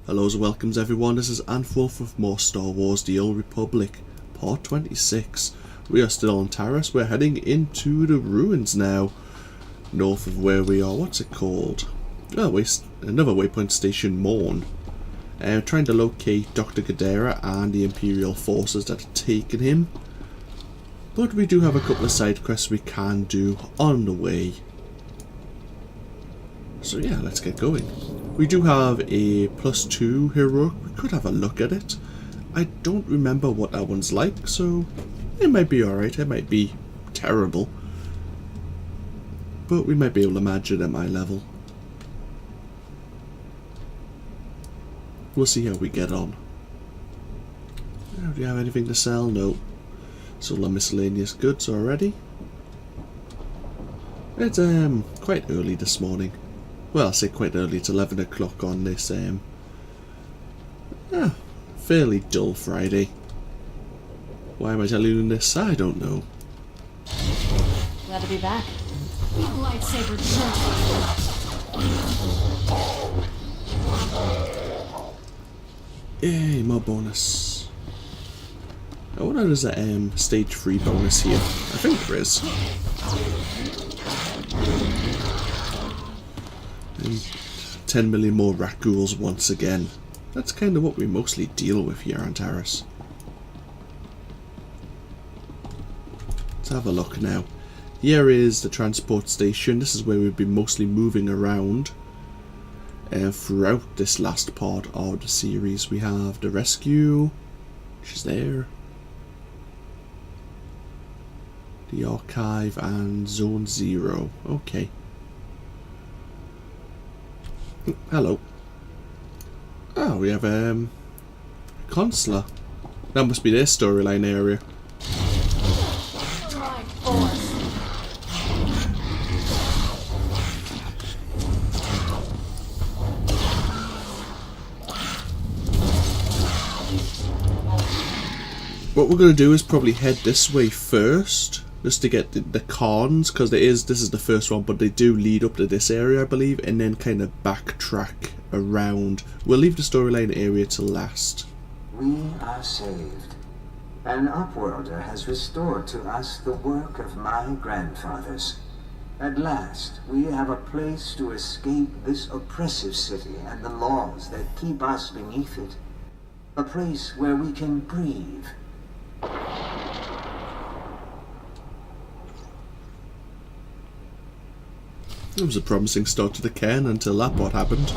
Hellos and welcomes everyone, this is AnthWolf with more Star Wars The Old Republic, part 26. We are still on Taris, we're heading into the ruins now, north of where we are. What's it called? Oh, another waypoint station, Morn. Trying to locate Doctor Godera and the Imperial forces that have taken him. But we do have a couple of side quests we can do on the way. So yeah, let's get going. We do have a +2 heroic. We could have a look at it. I don't remember what that one's like, so it might be alright. It might be terrible. But we might be able to manage it at my level. We'll see how we get on. Do you have anything to sell? No. Sold the miscellaneous goods already. It's quite early this morning. Well, I say quite early, it's 11 o'clock on this fairly dull Friday. Why am I telling you this? I don't know. Glad to be back. Lightsaber jerk. Yay, more bonus. I wonder if there's a stage 3 bonus here. I think there is. And 10 million more Rakghouls once again. That's kind of what we mostly deal with here on Taris. Let's have a look now. Here is the transport station. This is where we've been mostly moving around. Throughout this last part of the series, we have the rescue. She's there. The archive and Zone 0. Okay. Hello. Oh, we have Consular. That must be their storyline area. What we're going to do is probably head this way first, just to get the cons, because this is the first one, but they do lead up to this area, I believe, and then kind of backtrack around. We'll leave the storyline area to last. We are saved. An Upworlder has restored to us the work of my grandfathers. At last, we have a place to escape this oppressive city and the laws that keep us beneath it. A place where we can breathe. It was a promising start to the cairn until that part happened.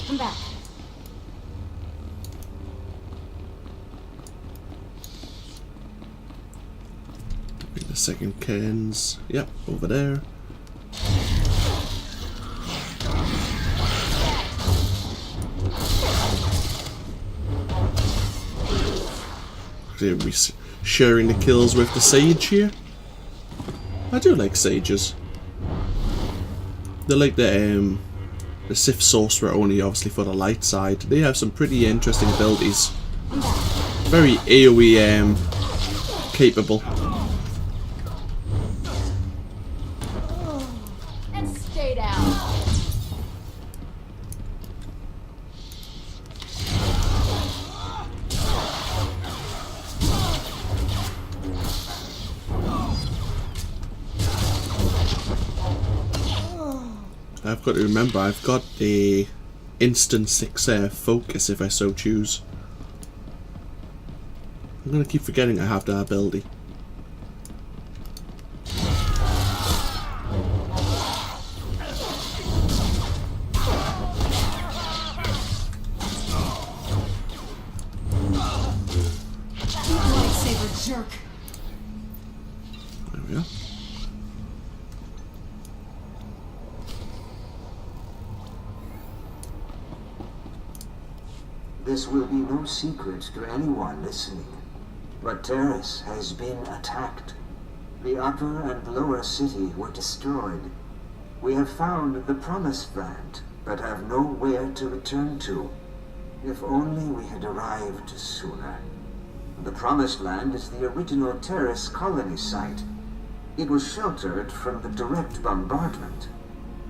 Come back. The second cairns. Yep, over there. We sharing the kills with the sage here. I do like sages. They're like the Sith sorcerer, only obviously for the light side. They have some pretty interesting abilities. Very AoE capable. And stay down. I've got to remember, I've got the instant 6 focus if I so choose. I'm going to keep forgetting I have that ability. Lightsaber jerk. There we are. This will be no secret to anyone listening, but Taris has been attacked. The upper and lower city were destroyed. We have found the promised land, but have nowhere to return to. If only we had arrived sooner. The Promised Land is the original Taris colony site. It was sheltered from the direct bombardment,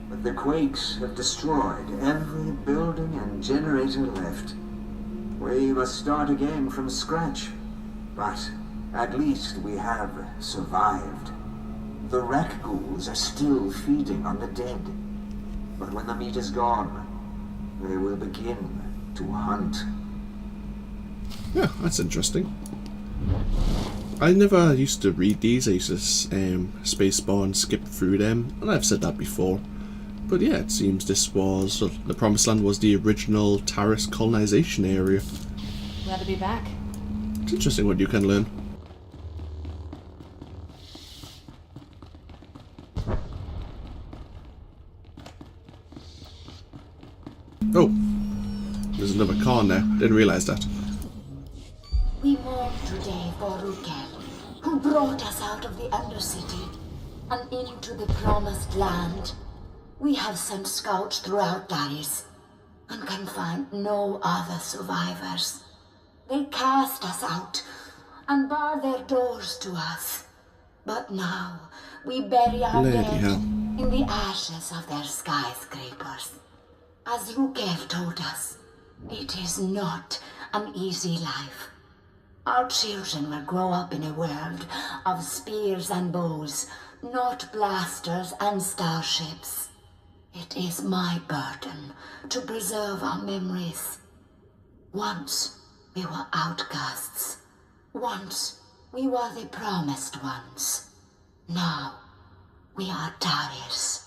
but the quakes have destroyed every building and generator left. We must start again from scratch, but at least we have survived. The wreck ghouls are still feeding on the dead, but when the meat is gone, they will begin to hunt. Yeah, that's interesting. I never used to read these. I used to spacebar and skip through them, and I've said that before. But yeah, it seems this was the Promised Land was the original Taris colonization area. Glad to be back. It's interesting what you can learn. Oh, there's another car now. Didn't realize that. We mourn today for Rukel, who brought us out of the Undercity and into the Promised Land. We have sent scouts throughout Taris and can find no other survivors. They cast us out and bar their doors to us. But now we bury our Bloody dead hell. in the ashes of their skyscrapers. As Rukel told us, it is not an easy life. Our children will grow up in a world of spears and bows, not blasters and starships. It is my burden to preserve our memories. Once we were outcasts. Once we were the promised ones. Now we are Taris.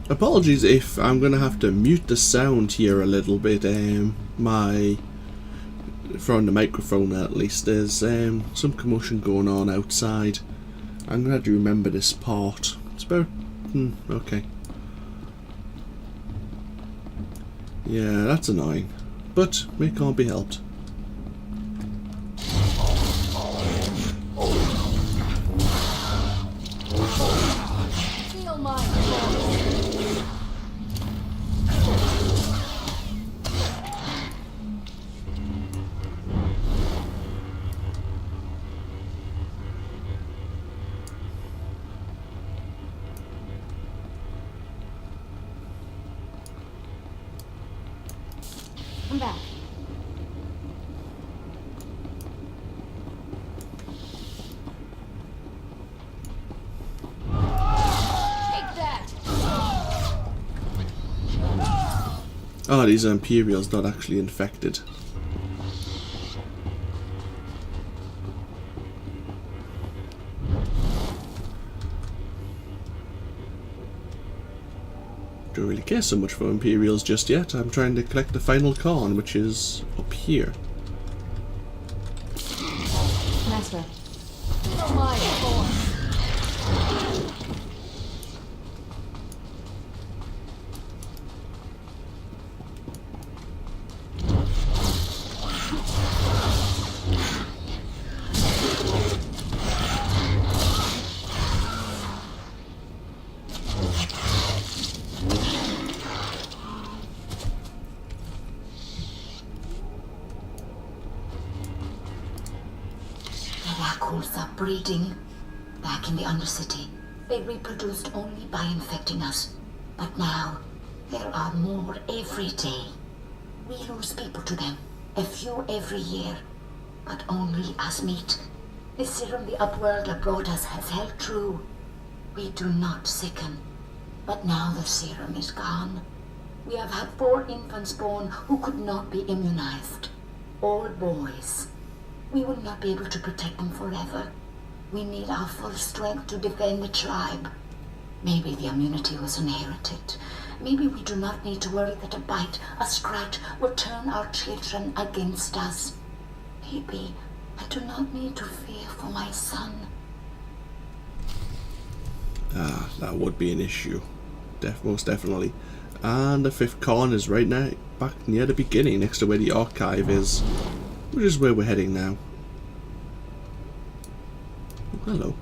Apologies if I'm gonna have to mute the sound here a little bit. From the microphone at least. There's some commotion going on outside. I'm gonna have to remember this part. It's about okay. Yeah, that's annoying, but it can't be helped. Feel my force. Come back. Take that. Oh, these Imperials not actually infected. Don't really care so much for Imperials just yet. I'm trying to collect the final con, which is up here. Master. Feel my force. Breeding. Back in the Undercity, they reproduced only by infecting us. But now, there are more every day. We lose people to them, a few every year, but only as meat. The serum the Upworlder brought us has held true. We do not sicken. But now the serum is gone. We have had 4 infants born who could not be immunized. All boys. We will not be able to protect them forever. We need our full strength to defend the tribe. Maybe the immunity was inherited. Maybe we do not need to worry that a bite, a scratch, will turn our children against us. Maybe I do not need to fear for my son. Ah, that would be an issue. Most definitely. And the 5th con is right now back near the beginning, next to where the archive is, which is where we're heading now. Oh, hello.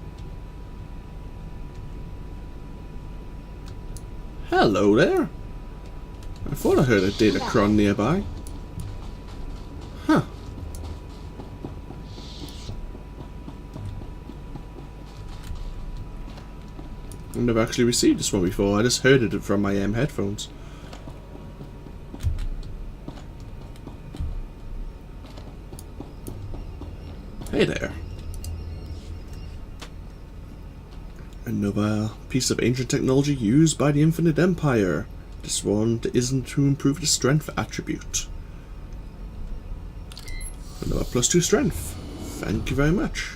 Hello there. I thought I heard a Datacron nearby. Huh. I've never actually received this one before. I just heard it from my headphones. Hey there. Another piece of ancient technology used by the Infinite Empire. This one isn't to improve the strength attribute. Another +2 strength. Thank you very much.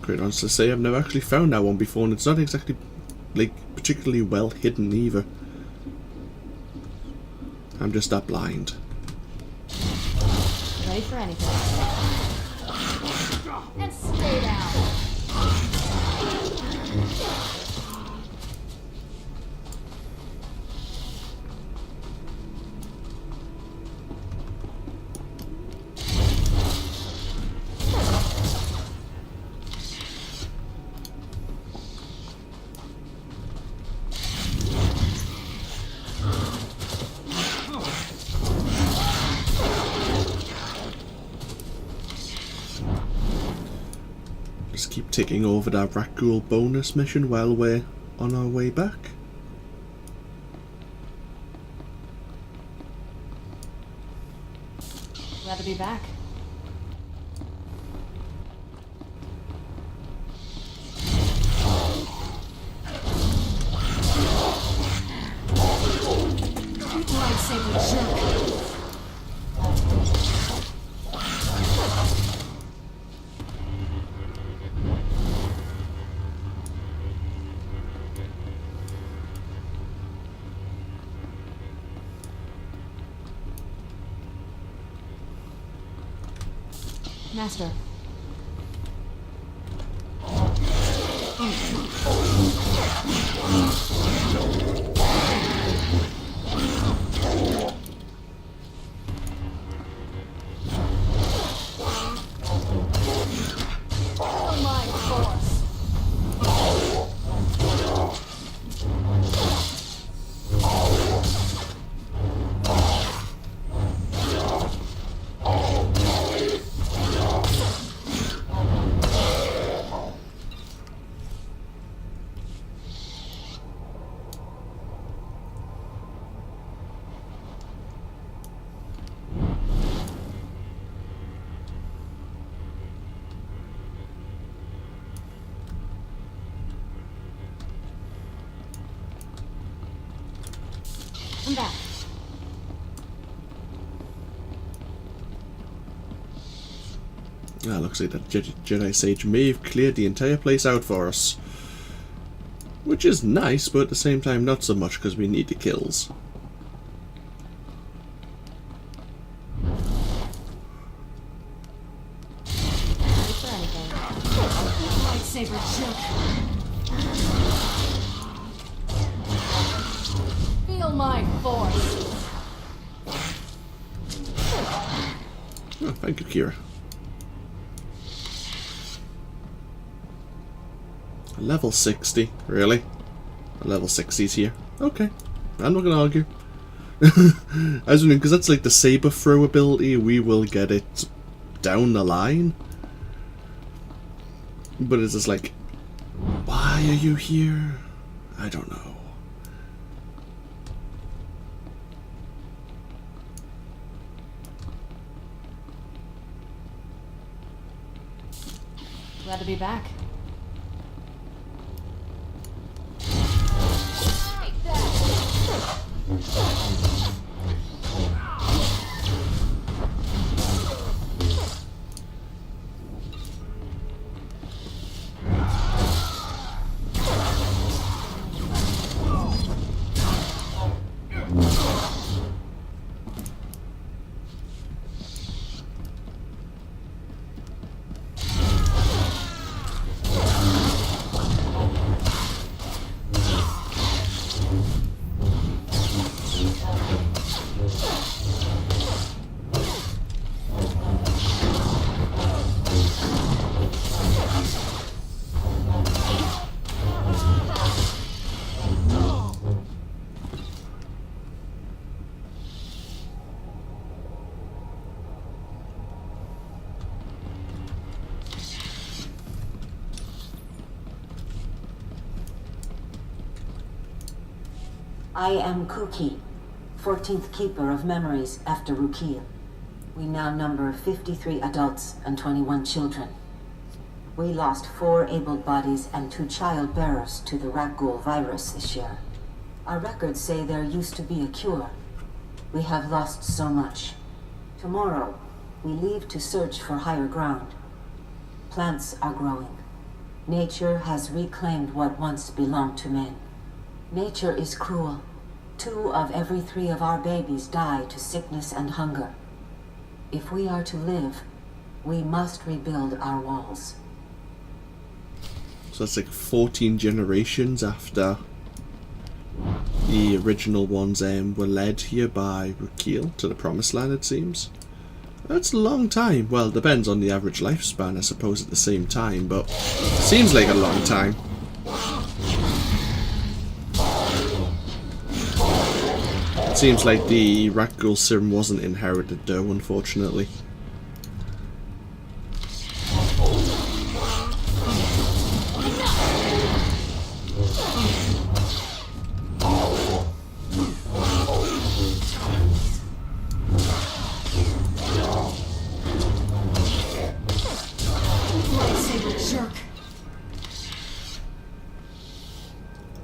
Quite honestly to say, I've never actually found that one before, and it's not exactly like particularly well hidden either. I'm just that blind. Ready for anything. And stay down. Just keep taking over that Rakghoul bonus mission while we're on our way back. Glad to be back. Lightsaber jerk. Master. Feel my force. I'm back. Looks like that Jedi Sage may have cleared the entire place out for us. Which is nice, but at the same time not so much because we need the kills. Ready for anything. Lightsaber jerk. Feel my force. Oh, thank you, Kira. Level 60, really? Level 60's here. Okay, I'm not gonna argue. I was wondering, because that's like the saber throw ability, we will get it down the line. But it's just like, why are you here? I don't know. Glad to be back. Take that. I am Kuki, 14th Keeper of Memories after Rukil. We now number 53 adults and 21 children. We lost 4 able bodies and 2 child bearers to the rat ghoul virus this year. Our records say there used to be a cure. We have lost so much. Tomorrow, we leave to search for higher ground. Plants are growing. Nature has reclaimed what once belonged to men. Nature is cruel. 2 of every 3 of our babies die to sickness and hunger. If we are to live, we must rebuild our walls. So that's like 14 generations after the original ones were led here by Rukil to the Promised Land, it seems. That's a long time. Well, it depends on the average lifespan, I suppose, at the same time, but seems like a long time. It seems like the rat ghoul serum wasn't inherited though, unfortunately.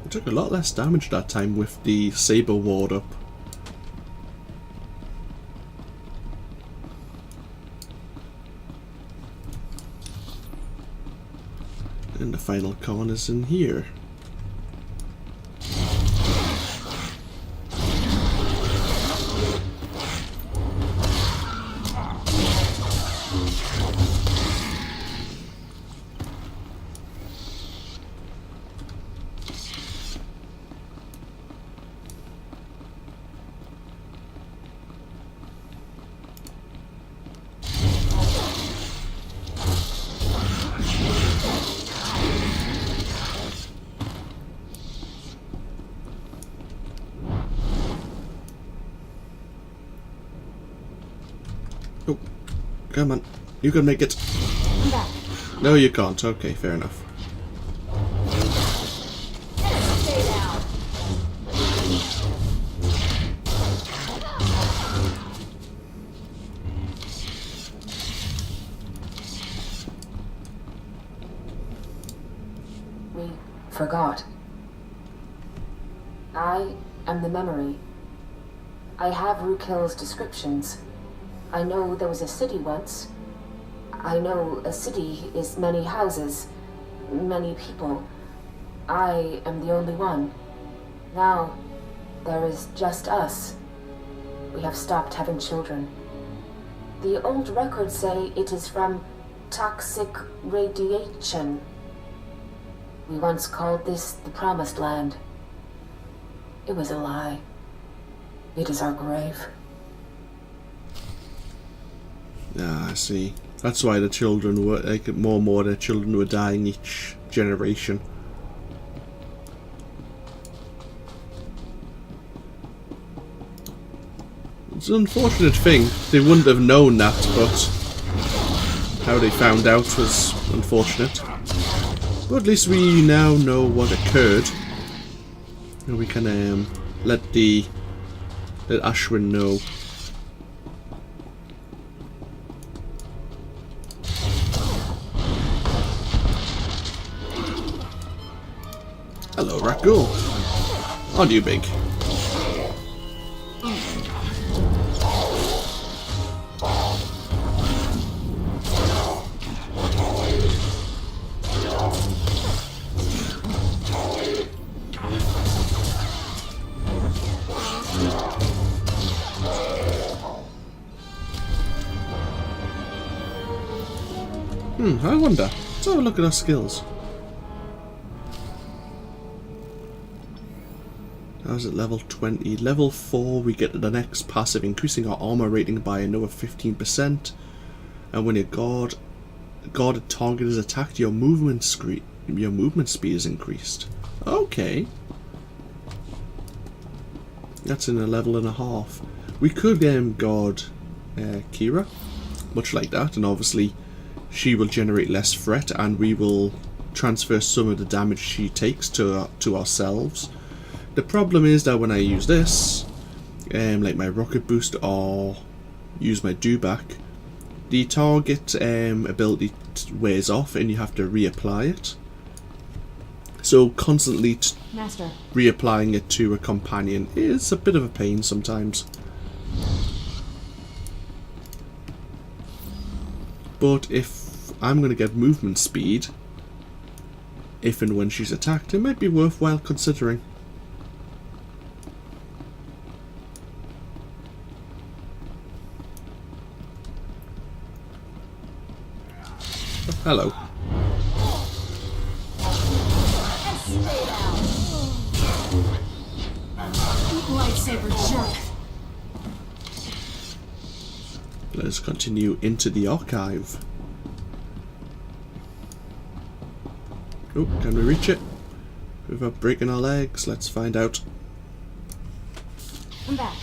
I took a lot less damage that time with the saber ward up. And the final corner's in here. Oh, come on. You can make it. I'm back. No, you can't. Okay, fair enough. Stay down. We forgot. I am the memory. I have Rukil's descriptions. I know there was a city once. I know a city is many houses, many people. I am the only one. Now, there is just us. We have stopped having children. The old records say it is from toxic radiation. We once called this the Promised Land. It was a lie. It is our grave. Ah, I see. That's why the children were, like, more and more their children were dying each generation. It's an unfortunate thing. They wouldn't have known that, but how they found out was unfortunate. But at least we now know what occurred. And we can let Ashwin know. Hello, rat ghoul. Aren't you big? I wonder. Let's have a look at our skills. How's it level 20? Level 4 we get the next passive, increasing our armor rating by another 15%. And when your guarded target is attacked, your movement speed is increased. Okay. That's in a level and a half. We could guard Kira, much like that, and obviously she will generate less threat, and we will transfer some of the damage she takes to ourselves. The problem is that when I use this, like my rocket boost or use my dewback, the target ability wears off and you have to reapply it. So constantly Master. reapplying it to a companion is a bit of a pain sometimes. But if I'm going to get movement speed, if and when she's attacked, it might be worthwhile considering. Oh, hello. Stay down. Lightsaber jerk. Let us continue into the archive. Oh, can we reach it? Without breaking our legs? Let's find out. I'm back.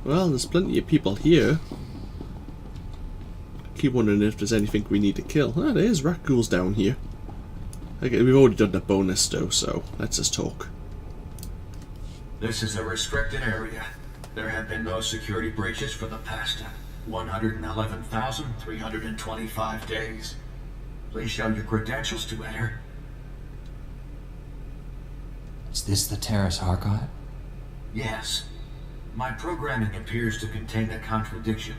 Well, there's plenty of people here. I keep wondering if there's anything we need to kill. Ah, there's rat ghouls down here. Okay, we've already done the bonus though, so let's just talk. This is a restricted area. There have been no security breaches for the past 111,325 days. Please show your credentials to enter. Is this the Taris archive? Yes. My programming appears to contain a contradiction.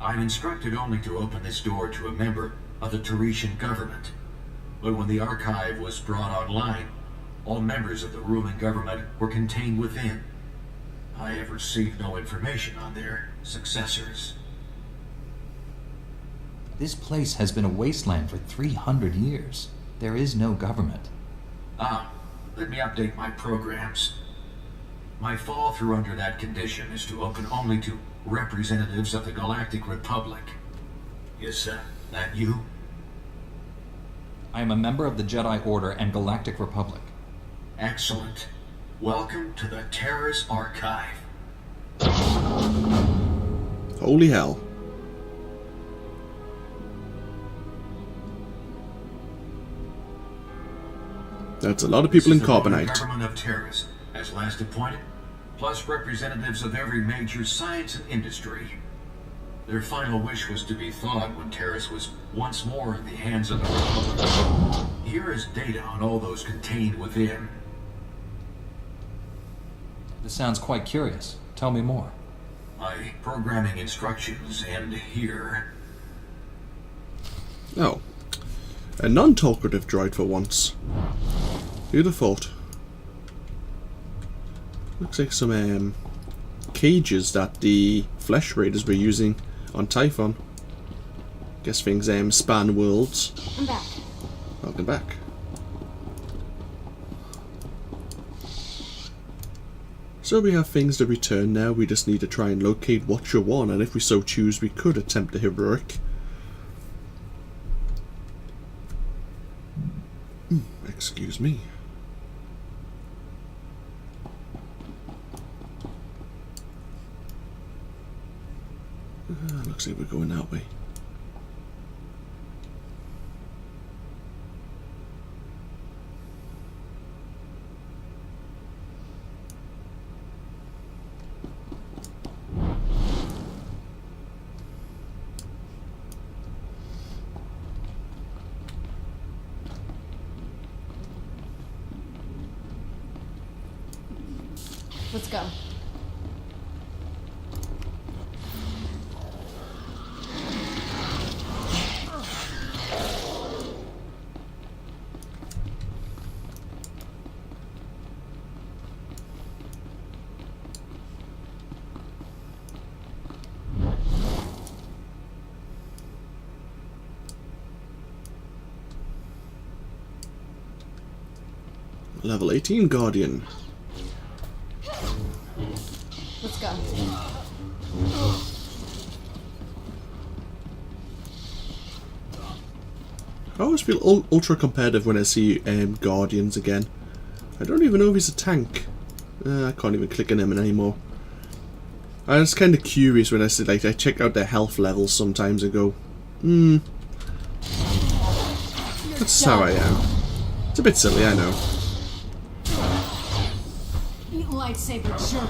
I'm instructed only to open this door to a member of the Tarisian government. But when the archive was brought online, all members of the ruling government were contained within. I have received no information on their successors. This place has been a wasteland for 300 years. There is no government. Let me update my programs. My fall through under that condition is to open only to representatives of the Galactic Republic. Is that you? I am a member of the Jedi Order and Galactic Republic. Excellent. Welcome to the Taris Archive. Holy hell. That's a lot of people in This is the ruling Carbonite. government of Taris, as last appointed, plus representatives of every major science and industry. Their final wish was to be thawed when Taris was once more in the hands of the Republic. Here is data on all those contained within. This sounds quite curious. Tell me more. My programming instructions end here. Oh. A non-talkative droid for once. Who'd have thought? Looks like some cages that the Flesh Raiders were using on Typhon. Guess things span worlds. I'm back. Welcome back. So we have things to return now. We just need to try and locate Watcher 1, and if we so choose, we could attempt a heroic. Excuse me. Looks like we're going that way. Let's go. Level 18 Guardian. Let's go. I always feel ultra competitive when I see Guardians again. I don't even know if he's a tank. I can't even click on him anymore. I was kind of curious when I said, like, I check out their health levels sometimes and go, that's how I am. It's a bit silly, I know. You lightsaber jerk.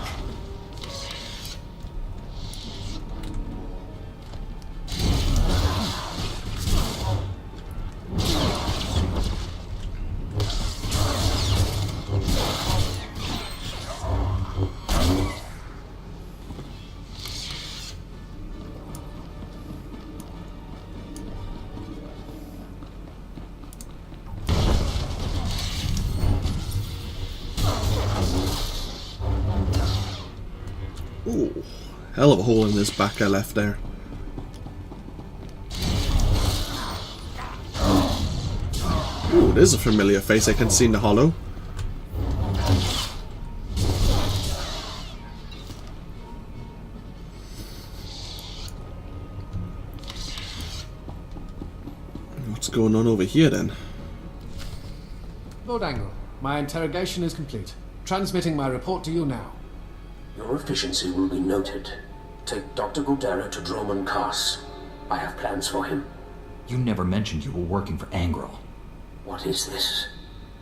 Ooh, hell of a hole in this back I left there. Ooh, there's a familiar face I can see in the hollow. What's going on over here then? Lord Angle, my interrogation is complete. Transmitting my report to you now. Your efficiency will be noted. Take Dr. Godera to Droman Kaas. I have plans for him. You never mentioned you were working for Angrel. What is this?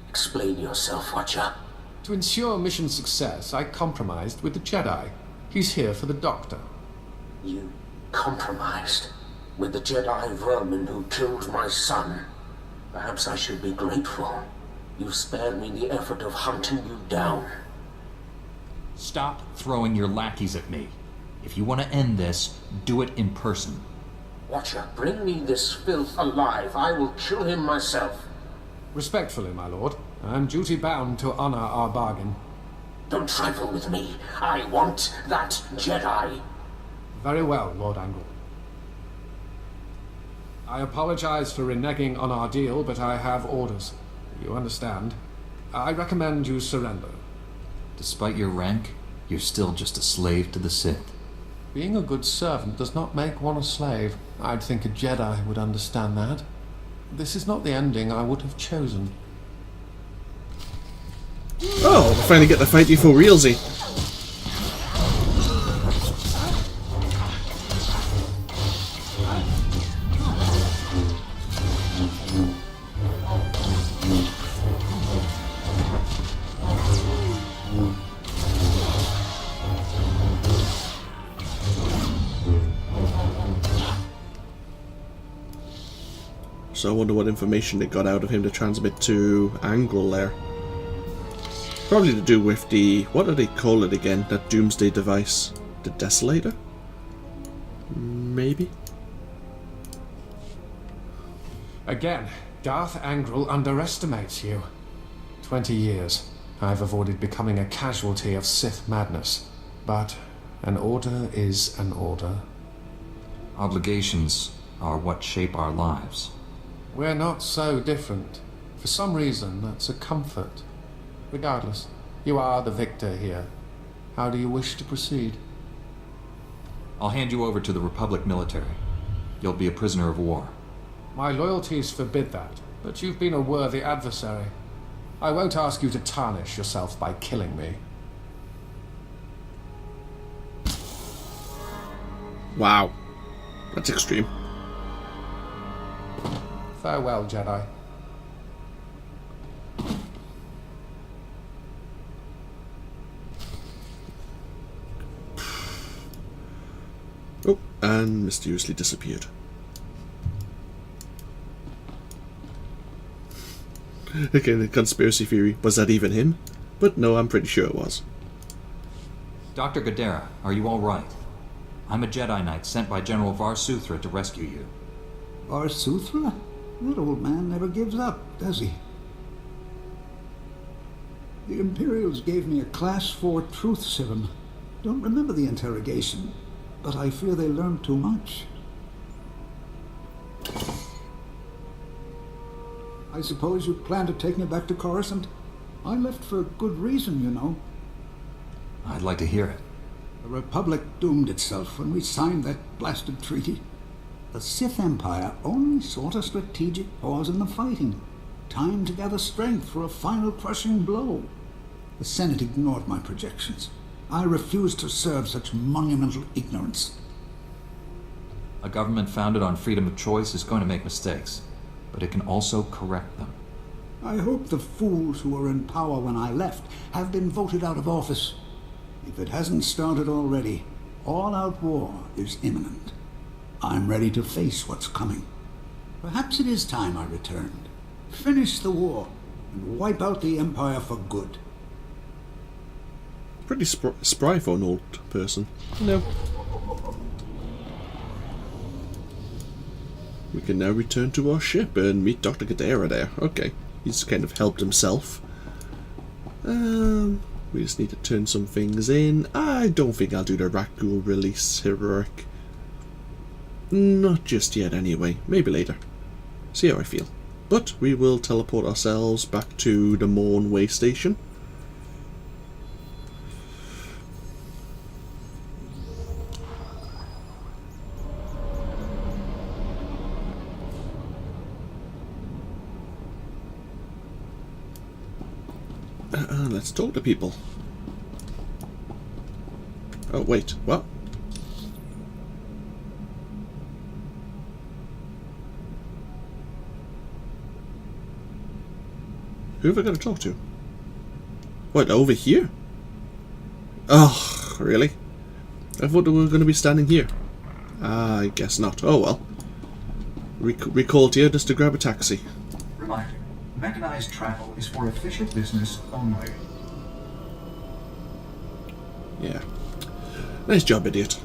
Explain yourself, Watcher. To ensure mission success, I compromised with the Jedi. He's here for the Doctor. You compromised with the Jedi vermin who killed my son. Perhaps I should be grateful. You spared me the effort of hunting you down. Stop throwing your lackeys at me. If you want to end this, do it in person. Watcher, bring me this filth alive. I will kill him myself. Respectfully, my lord. I'm duty-bound to honor our bargain. Don't trifle with me. I want that Jedi. Very well, Lord Angle. I apologize for reneging on our deal, but I have orders. You understand? I recommend you surrender. Despite your rank, you're still just a slave to the Sith. Being a good servant does not make one a slave. I'd think a Jedi would understand that. This is not the ending I would have chosen. Oh, we finally get to fight you for realsy. So I wonder what information they got out of him to transmit to Angle there. Probably to do with the... what do they call it again? That doomsday device? The Desolator? Maybe? Again, Darth Angrel underestimates you. 20 years. I've avoided becoming a casualty of Sith madness. But an order is an order. Obligations are what shape our lives. We're not so different. For some reason, that's a comfort. Regardless, you are the victor here. How do you wish to proceed? I'll hand you over to the Republic military. You'll be a prisoner of war. My loyalties forbid that, but you've been a worthy adversary. I won't ask you to tarnish yourself by killing me. Wow. That's extreme. Farewell, Jedi. Oh, and mysteriously disappeared. Okay, the conspiracy theory, was that even him? But no, I'm pretty sure it was. Dr. Godera, are you all right? I'm a Jedi Knight sent by General Var Suthra to rescue you. Var Suthra? That old man never gives up, does he? The Imperials gave me a Class 4 Truth Serum. Don't remember the interrogation, but I fear they learned too much. I suppose you plan to take me back to Coruscant? I left for good reason, you know. I'd like to hear it. The Republic doomed itself when we signed that blasted treaty. The Sith Empire only sought a strategic pause in the fighting. Time to gather strength for a final crushing blow. The Senate ignored my projections. I refused to serve such monumental ignorance. A government founded on freedom of choice is going to make mistakes, but it can also correct them. I hope the fools who were in power when I left have been voted out of office. If it hasn't started already, all-out war is imminent. I'm ready to face what's coming. Perhaps it is time I returned. Finish the war and wipe out the Empire for good. Pretty spry for an old person. No. We can now return to our ship and meet Dr. Godera there. Okay, he's kind of helped himself. We just need to turn some things in. I don't think I'll do the Rakghoul release heroic. Not just yet anyway, maybe later. See how I feel. But we will teleport ourselves back to the Morn Way Station. Let's talk to people. Oh wait, what? Who have I got to talk to? What, over here? Oh, really? I thought we were going to be standing here. I guess not. Oh well. Recalled here just to grab a taxi. Reminder, mechanized travel is for official business only. Yeah. Nice job, idiot.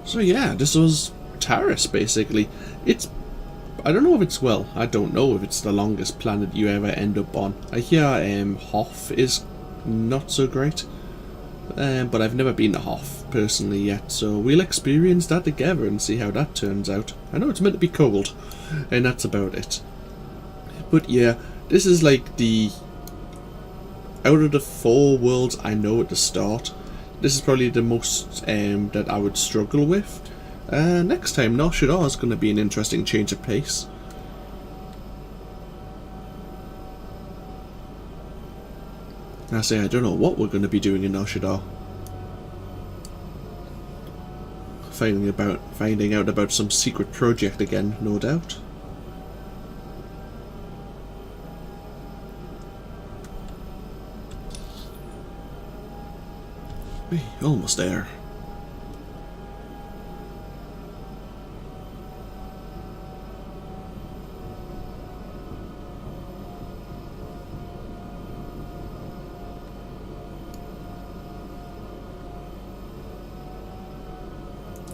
So yeah, this was Taris, basically. I don't know if it's, well, I don't know if it's the longest planet you ever end up on. I hear Hoth is not so great. But I've never been to Hoth personally yet, so we'll experience that together and see how that turns out. I know it's meant to be cold, and that's about it. But yeah, this is like the... out of the 4 worlds I know at the start, this is probably the most that I would struggle with. Next time, Nar Shaddaa is going to be an interesting change of pace. I say I don't know what we're going to be doing in Nar Shaddaa. Finding out about some secret project again, no doubt. Hey, almost there.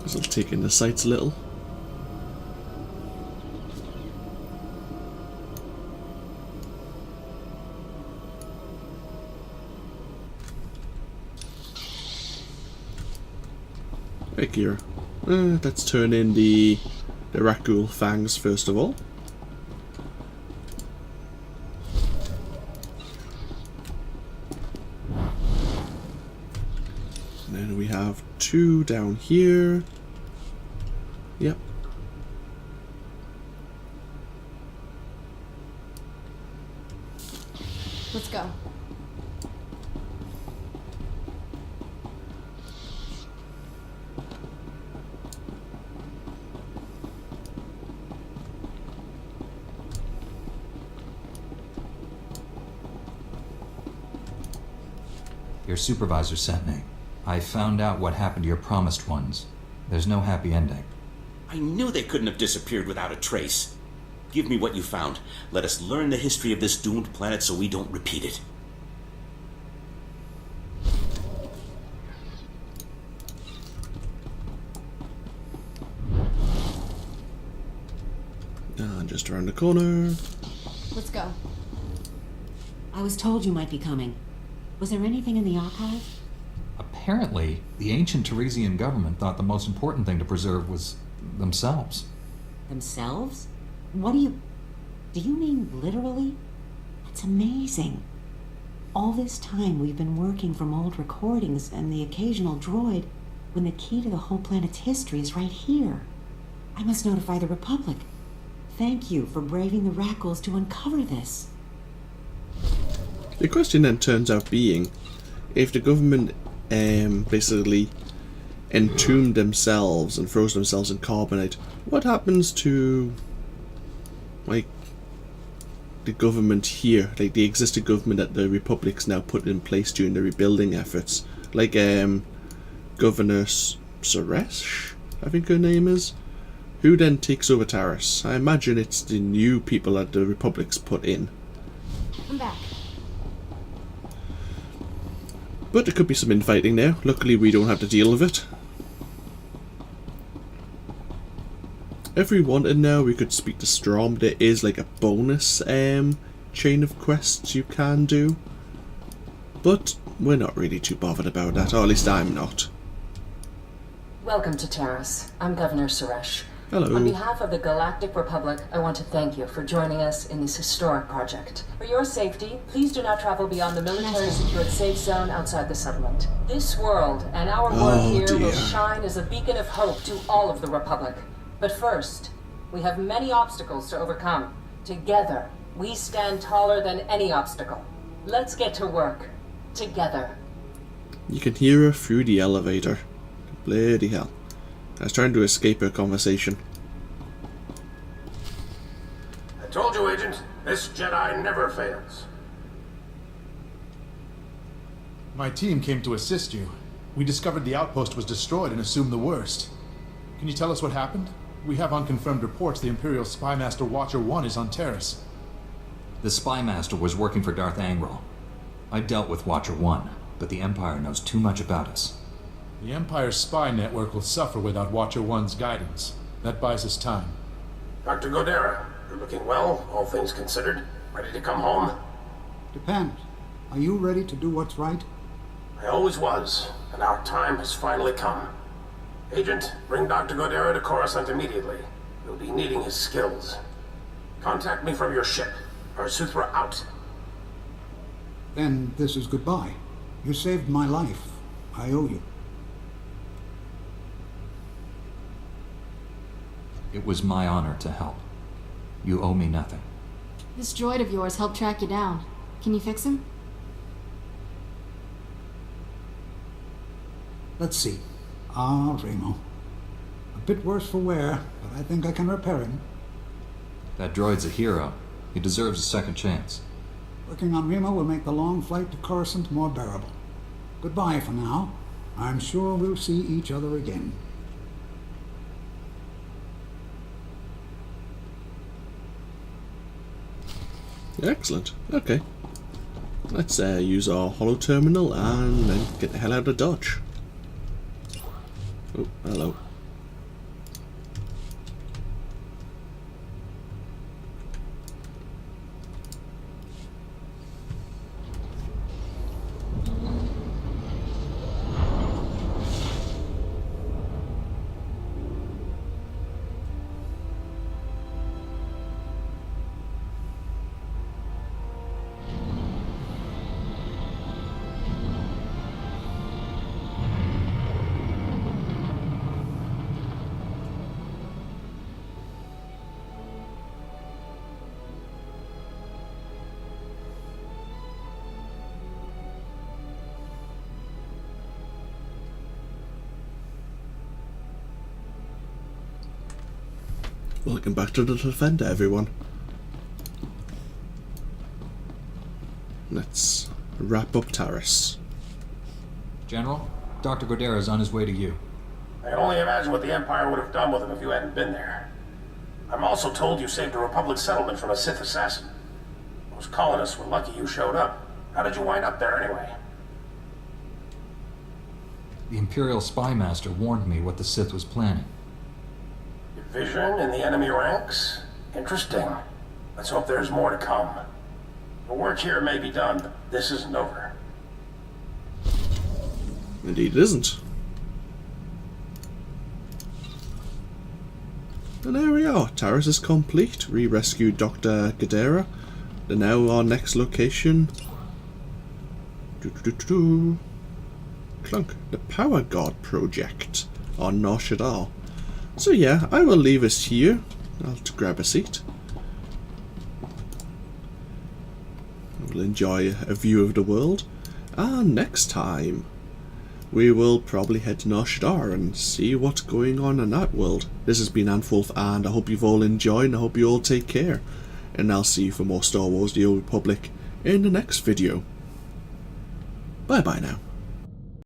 I'll take in the sights a little. Hey Kira. Let's turn in the Rakghoul fangs first of all. And then we have 2 down here. Yep. Let's go. Your supervisor sent me. I found out what happened to your promised ones. There's no happy ending. I knew they couldn't have disappeared without a trace. Give me what you found. Let us learn the history of this doomed planet so we don't repeat it. Just around the corner. Let's go. I was told you might be coming. Was there anything in the archive? Apparently, the ancient Tarisian government thought the most important thing to preserve was themselves. Themselves? What do you mean literally? That's amazing. All this time we've been working from old recordings and the occasional droid, when the key to the whole planet's history is right here? I must notify the Republic. Thank you for braving the Rackles to uncover this. The question then turns out being, if the government basically entomb themselves and froze themselves in carbonite, what happens to, like, the government here, like the existing government that the Republic's now put in place during the rebuilding efforts, like Governor Suresh, I think her name is, who then takes over Taris? I imagine it's the new people that the Republic's put in. I'm back. But there could be some infighting there. Luckily we don't have to deal with it. If we wanted now, we could speak to Strom. There is like a bonus chain of quests you can do. But we're not really too bothered about that, or at least I'm not. Welcome to Taris. I'm Governor Suresh. Hello. On behalf of the Galactic Republic, I want to thank you for joining us in this historic project. For your safety, please do not travel beyond the military-secured safe zone outside the settlement. This world and our work here will shine as a beacon of hope to all of the Republic. But first, we have many obstacles to overcome. Together, we stand taller than any obstacle. Let's get to work. Together. You can hear her through the elevator. Bloody hell. I was trying to escape her conversation. I told you, Agent, this Jedi never fails. My team came to assist you. We discovered the outpost was destroyed and assumed the worst. Can you tell us what happened? We have unconfirmed reports the Imperial Spymaster Watcher 1 is on Taris. The Spymaster was working for Darth Angral. I dealt with Watcher 1, but the Empire knows too much about us. The Empire's spy network will suffer without Watcher 1's guidance. That buys us time. Dr. Godera, you're looking well, all things considered. Ready to come home? Depends. Are you ready to do what's right? I always was, and our time has finally come. Agent, bring Dr. Godera to Coruscant immediately. You'll be needing his skills. Contact me from your ship. Suthra out. Then this is goodbye. You saved my life. I owe you. It was my honor to help. You owe me nothing. This droid of yours helped track you down. Can you fix him? Let's see. Remo. A bit worse for wear, but I think I can repair him. That droid's a hero. He deserves a second chance. Working on Remo will make the long flight to Coruscant more bearable. Goodbye for now. I'm sure we'll see each other again. Excellent. Okay. Let's use our holo terminal and then get the hell out of Dodge. Oh, hello. Welcome back to the Defender, everyone. Let's wrap up Taris. General, Dr. Godera is on his way to you. I can only imagine what the Empire would have done with him if you hadn't been there. I'm also told you saved a Republic settlement from a Sith assassin. Those colonists were lucky you showed up. How did you wind up there anyway? The Imperial Spymaster warned me what the Sith was planning. Division in the enemy ranks? Interesting. Let's hope there's more to come. The work here may be done, but this isn't over. Indeed it isn't. And there we are. Taris is complete. We rescued Doctor Godera. And now our next location. Clunk. The Power God Project on Nar Shaddaa. So yeah, I will leave us here. I'll have to grab a seat. We'll enjoy a view of the world. And next time, we will probably head to Nar Shaddaa and see what's going on in that world. This has been AnthWolf, and I hope you've all enjoyed, and I hope you all take care. And I'll see you for more Star Wars The Old Republic in the next video. Bye bye now.